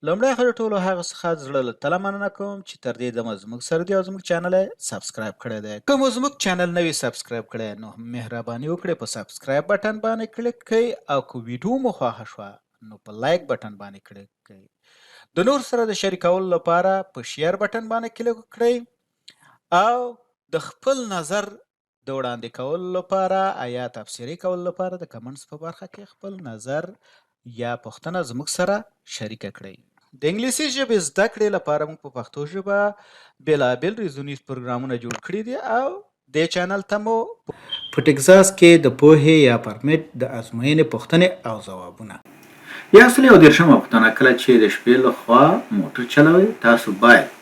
لومړی خو د ټولو هغه څخه زړه له تله مننه کوم چې تر دې دمه زموږ سره دي او زموږ چینل یې سبسکرایب کړی دی. که مو زموږ چینل نه وي سبسکرایب کړی نو مهرباني وکړئ په سبسکرایب بټن باندې کلیک کړئ او که ویډیو مو خوښه شوه نو په لایک بټن باندې کلیک کړئ. د نور سره د شریکولو لپاره په شیر بټن باندې کلیک کړئ او د خپل نظر د وړاندې کولو لپاره یا تبصرې کولو لپاره د کمنټس په برخه کې خپل نظر یا پوښتنه زموږ سره شریکه کړئ. د انګلیسي ژبې زده کړې لپاره موږ په پښتو ژبه بېلابېل ریزونیز پروګرامونه جوړ کړي دي او دې چینل ته مو په ټکزاس کې د پوهې یا پرمټ د ازموینې پوښتنې او ځوابونه. یا سل یو دېرشمه پوښتنه: کله چې د شپې لخوا موټر چلوئ تاسو باید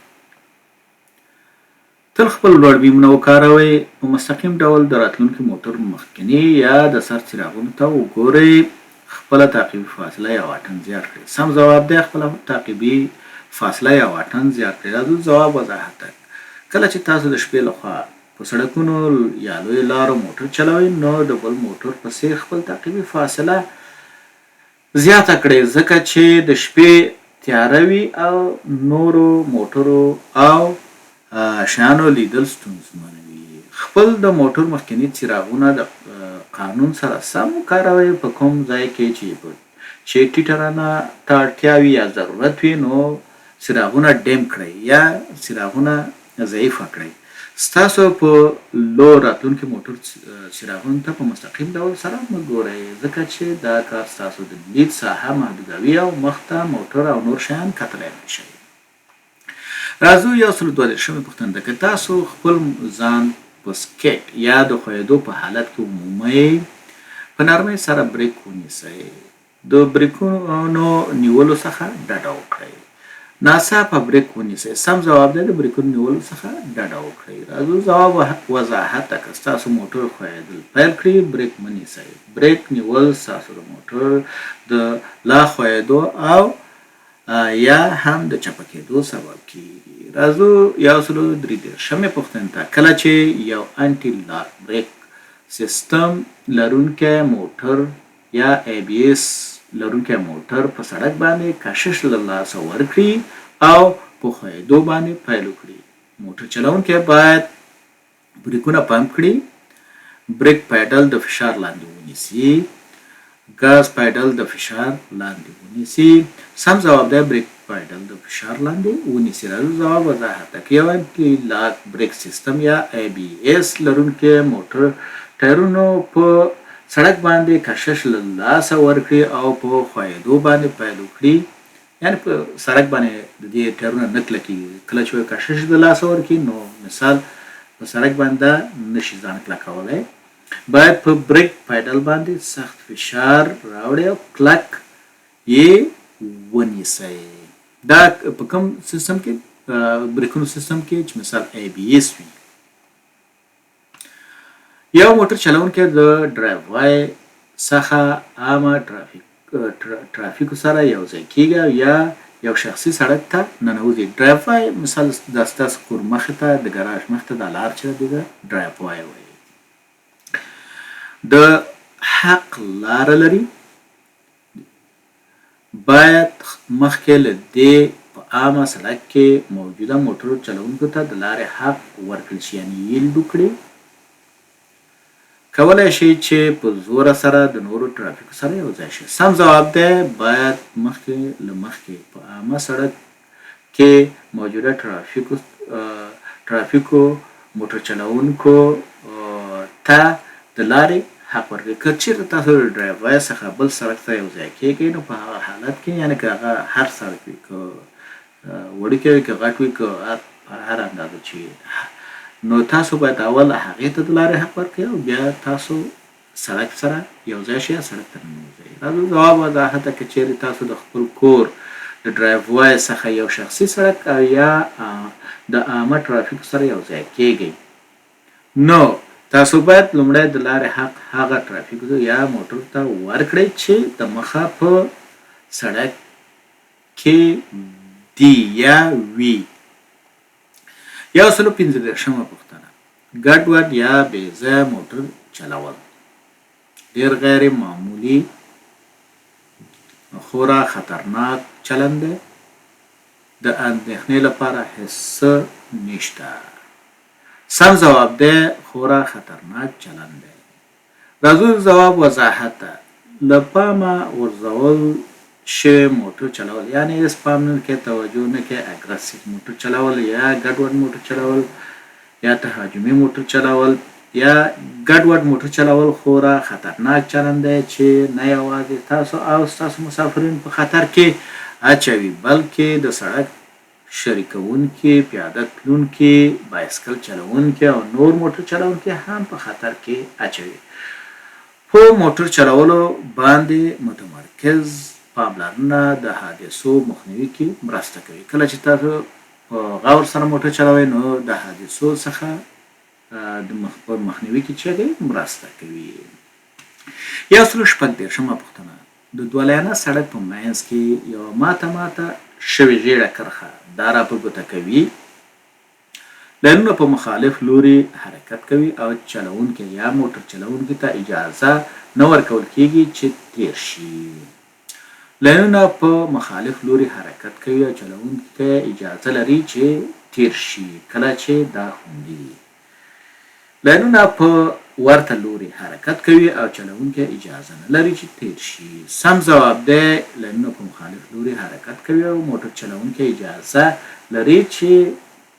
تل خپل لوړ بیمونه وکاروئ، په مستقیم ډول د راتلونکي موټر مخکیني یا د سر څراغونو ته وګورئ، خپله تعقیبي فاصله یا واټن زیات کړئ. سم ځواب دی خپله تعقیبي فاصله یا واټن زیات کړئ. راځو ځواب وضاحت ته. کله چې تاسو د شپې لخوا په سړکونو یا لویو لارو موټر چلوئ نو د بل موټر په څیر خپل تعقیبي فاصله زیاته کړئ، ځکه چې د شپې تیاره وي او نورو موټرو او شیانو لیدل ستونزمن وي. خپل د موټر مخکیني څراغونه د قانون سره سم وکاروئ. په کوم ځای کې چې ټیټه رڼا ته اړتیا وي یا ضرورت وي نو څراغونه ډیم کړئ یا څراغونه ضعیفه کړئ. ستاسو په لور راتلونکي موټر څراغونو ته په مستقیم ډول سره مه ګورئ، ځکه چې دا کار ستاسو د لید ساحه محدودوي او مخ ته موټر او نور شیان کتلی شئ. راځو یو سل دوه دېرشمه پوښتنه ده: که تاسو خپل ځان په سکیټ یا د ښویېدو په حالت کې ومومئ، په نرمۍ سره بریک ونیسئ. د بریکونو نیولو څخه ډډه وکړئ. ناڅاپه بریک ونیسئ. سم ځواب دی د بریکونو نیولو څخه ډډه وکړئ. راځو ځواب وضاحت ته. که ستاسو موټر ښویېدل پیل کړي بریک مه نیسئ. بریک نیول ستاسو د موټر د لا ښویېدو او یا هم د چپه کېدو سبب کیږي. راځو یو سل درې دېرشمې پوښتنې ته. کله چې یو انټي لاک بریک سیستم لرونکی موټر یا ABS لرونکی موټر په سړک باندې کشش له لاسه ورکړي او په ښویېدو باندې پیل وکړي، موټر چلوونکی باید بریکونه پمپ کړي، بریک پیډل د فشار لاندې ونیسي، ګاز پیډل د فشار لاندې ونیسي. سم ځواب دی بریک پیډل د فشار لاندې ونیسي. راځو ځواب وضاحت ته. که یو انټي لاک بریک سیستم یا ABS لرونکی موټر ټایرونو په سړک باندې کشش له لاسه ورکړي او په ښویېدو باندې پیل وکړي، یعنې په سړک باندې د دې ټایرونه نه کلکېږي. کله چې کشش د لاسه ورکړي نو مثال په سړک باندې نشي ځان کلکولی، باید په بریک پیډل باندې سخت فشار راوړئ او کلک یې ونیسئ. دا په کوم سیستم کې؟ بریکونو سیستم کې چې مثال ABS وي. یو موټر چلوونکی د ډرایووای څخه عامه ټرافیکو سره یو ځای کېږي یا یو شخصي سړک ته ننوځي. ډرایووای مثال دا ستاسو کور مخې ته د ګراج مخې ته دا لار چې ده ډرایووای وایي. د حق لاره لري، باید مخکې له دې په عامه سړک کې موجوده موټرو چلوونکو ته د لارې حق ورکړل شي، یعنې ییلډ وکړي. کولی شي چې په زوره سره د نورو ټرافیکو سره یو ځای شي. سم ځواب دی باید مخکې له مخکې په عامه سړک کې موجوده ټرافیکو موټر چلوونکو ته د لارې حق ورکړي. که چېرته تاسو د ډرایووای څخه بل سړک ته یو ځای کېږئ نو په هغه حالت کې، یعنې که هغه هر سړک وي، که وړوکی وي که غټ وي، که هر اندازه چې نو تاسو باید اول هغې ته د لارې حق ورکړئ او بیا تاسو سړک سره یو ځای شئ یا سړک ته ننوځئ. راځو ځواب وضاحت ته. که چېرې تاسو د خپل کور د ډرایووای څخه یو شخصي سړک او یا د عامه ټرافیکو سره یو ځای کېږئ نو تاسو باید لومړی د لارې حق هغه ټرافیکو یا موټر ته ورکړئ چې د مخه په سړک کې دي یا وي. یو سل پنځه دېرشمه پوښتنه: ګډوډ یا بې ځایه موټر چلول ډېر غیر معمولي خورا خطرناک چلند دی. د اندېښنې لپاره هیڅ نشته. سم ځواب دی خورا خطرناک چلند دی. راځو د ځواب وضاحت ته. له پامه غورځول شوی موټر چلول، یعنی هیڅ پام نه کوي، توجه نه کوي، اګریسیو موټر چلول یا ګډوډ موټر چلول یا تهاجمي موټر چلول یا ګډوډ موټر چلول خورا خطرناک چلند دی چې نه یوازې تاسو او ستاسو مسافرین په خطر کې اچوي، بلکې د سړک شریکونکي، پیاده تلونکي، بایسکل چلونکي او نور موټر چلونکي هم په خطر کې اچوي. په موټر چلولو باندې متمرکز پاملرنه د حادثو مخنیوي کې مرسته کوي. کله چې تاسو په غور سره موټر چلوئ نو د حادثو څخه د مخنیوي کې چې دی مرسته کوي. 146مه پوښتنه. د دولیانه سړک په منځ کې یو ماته شوې ژیړه کرښه دا را په ګوته کوي. لینونه په مخالف لوري حرکت کوي او چلوونکی یا موټر چلوونکی ته اجازه نه ورکول کیږي چې تیر شي. لینونه په مخالف لوري حرکت کوي او چلوونکی ته اجازه لري چې تیر شي کله چې دا خوندي وي. لینونه په ورته لوري حرکت کوي او چلوونکی اجازه نه لري چې تیر شي. سم ځواب دی لینونه په مخالف لوري حرکت کوي او موټر چلوونکی اجازه لري چې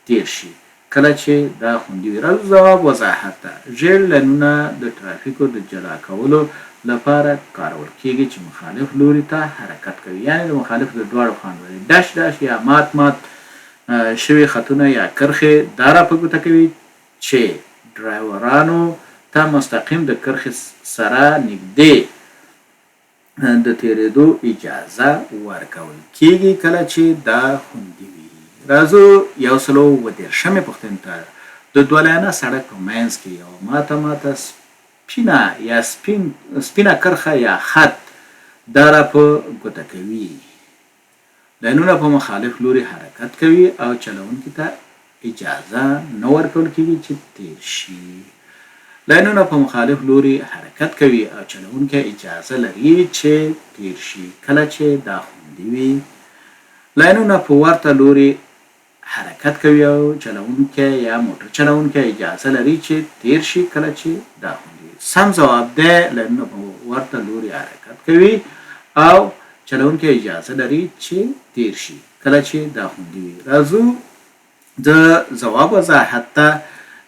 تیر شي کله چې دا خوندي وي. راځو ځواب وضاحت ته. ژیړ لینونه د ترافیکو د جلا کولو لپاره کارول کیږي چې مخالف لوري ته حرکت کوي، یعنی د مخالف د دواړو خواوو ډش یا مات شوي خطونه یا کرښې دا را په ګوته کوي چې ډرایورانو ته مستقیم د کرښې سره نږدې د تیریدو اجازه ورکول کیږي کله چې دا خوندي وي. راځو 147مې پوښتنې ته. د دولیانه سړک په منځ کې یو ماته سپینه کرښه یا خط دا را په ګوته کوي. لینونه په مخالف لوري حرکت کوي او چلوونکي ته اجازه نه ورکول کیږي چې تیر شي. لینونه په مخالف لوري حرکت کوي او چلوونکی اجازه لري چې تیر شي کله چې دا خوندي وي. لینونه په ورته لوري حرکت کوي او چلوونکی یا موټر چلوونکی اجازه لري چې تیر شي کله چې دا خوندي وي. سم ځواب دی لینونه په ورته لوري حرکت کوي او چلوونکی اجازه لري چې تیر شي کله چې دا خوندي وي. راځو د ځواب وضاحت ته.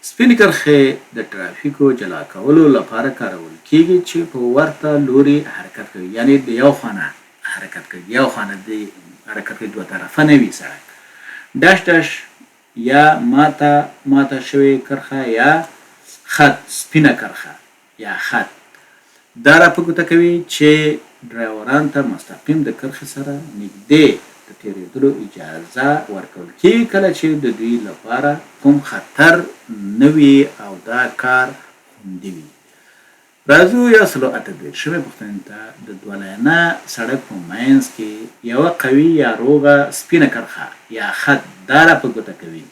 سپینې کرښې د ترافیکو جلا کولو لپاره کارول کیږي چې په ورته لوري حرکت کوي، یعنی د یو خانه حرکت کوي، یو خانه د حرکت کوي، دوه طرفه نه وي سړک. ډش یا ماته شوې کرښه یا خط، سپینه کرښه یا خط دا را په ګوته کوي چې ډرایورانو ته مستقیم د کرښې سره نږدې د تیریدلو اجازه ورکول کیږي کله چې د دوی لپاره کوم خطر نه وي او دا کار خوندي وي. راځو 148مې پوښتنې ته. د دولیانه سړک په منځ کې یوه قوي یا روغه سپینه کرښه یا خط دا را په ګوته کوي.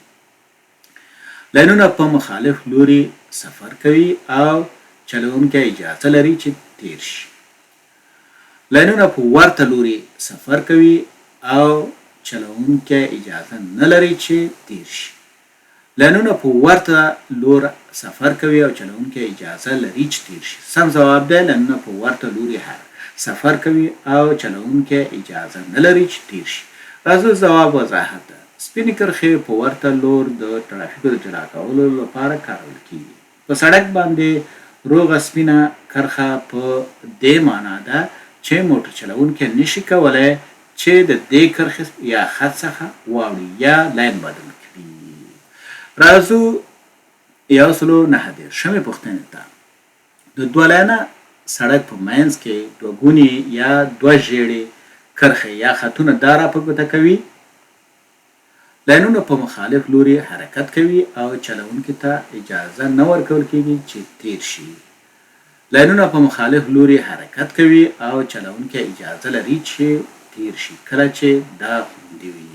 لینونه په مخالف لوري سفر کوي او چلوونکی اجازه لري چې تیر شي. لینونه په ورته لوري سفر کوي او چلوونکی اجازه نه لري چې تیر شي. لینونه په ورته لور سفر کوي او چلوونکی اجازه لري چې تیر شي. سم ځواب دی لینونه په ورته لوري سفر کوي او چلوونکی اجازه نه لري چې تیر شي. راځو ځواب وضاحت ده. سپینې کرښې په ورته لور د ترافیکو د جلا کولو لپاره کارول کیږي. په سړک باندې روغه سپینه کرښه په دې معنا ده چې موټر چلوونکی نشي کولی چې د دې کرښې یا خط څخه واوړي یا لاین بدل کړي. راځو 149مې پوښتنې ته. د دولیانه سړک په منځ کې دوه ګونې یا دوه ژیړې کرښې یا خطونه دا را په ګوته کوي. لینونه په مخالف لوري حرکت کوي او چلوونکي ته اجازه نه ورکول کیږي چې تیر شي. لینونه په مخالف لوري حرکت کوي او چلوونکي اجازه لري چې تیر شي کله چې دا خوندي وي.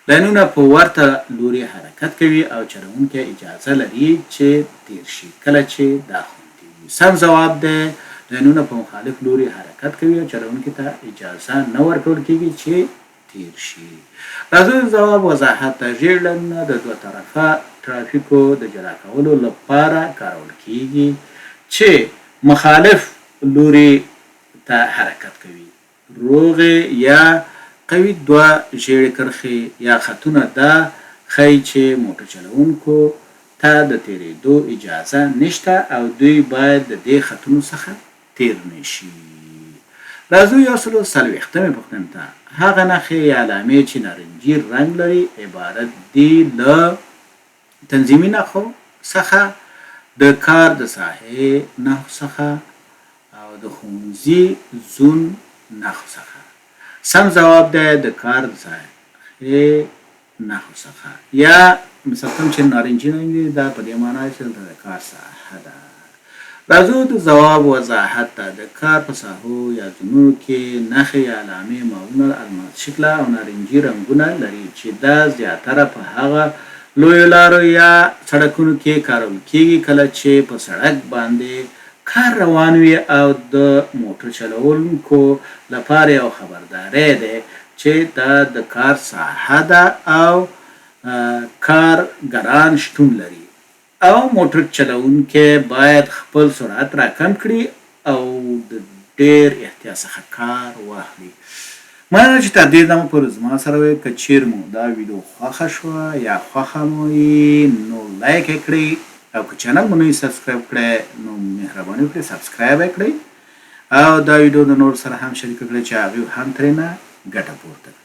لینونه په ورته لوري حرکت کوي او چلوونکی اجازه لري چې تیر شي کله چې دا خوندي وي. سم ځواب دی لینونه په مخالف لوري حرکت کوي او چلوونکي ته اجازه نه ورکول کیږي چې تیر شي. راځو د ځواب وضاحت ته. ژیړ رنګ د دوه طرفه ترافیکو د جلا کولو لپاره کارول کیږي چې مخالف لوري ته حرکت کوي. روغې یا قوي دوه ژیړې کرښې یا خطونه دا ښیي چې موټر چلوونکو ته د تیریدو اجازه نشته او دوی باید د دې خطونو څخه تیر نشي. راځو 140مه پوښتنې ته. هغه نښې یا علامې چې نارنجي رنګ لري عبارت دي له تنظیمي نښو څخه، د کار د ساحې نښو څخه او د ښوونځي زون نښو څخه. سم ځواب دی د کار د ساحې نښو څخه. یا مثلا کوم چې نارنجي رنګ دی دا په دې معنی چې د کار ساحه ده. راځو د ځواب وضاحت ته. د کار په ساحو یا زونونو کې نښې یا علامې معمولا الماس شکله او نارنجي رنګونه لري چې دا زیاتره په هغه لویو لارو یا سړکونو کې کارول کیږي کله چې په سړک باندې کار روان وي او د موټر چلوونکو لپاره یو خبرداری دی چې دا د کار ساحه ده او کارګران شتون لري او موټر چلوونکی باید خپل سرعت راکم کړي او د ډیر احتیاط څخه کار واخلي. مننه چې تر دې دمه پورې زما سره وئ. که چیرې مو دا ویډیو خوښه شوه یا خوښه مو نو لایک یې کړئ او که چینل مو نه وي سبسکرایب کړی نو مهرباني وکړئ سبسکرایب یې کړئ او دا ویډیو د نور سره هم شریکه کړئ چې هغوی هم ترېنه ګټه پورته کړي.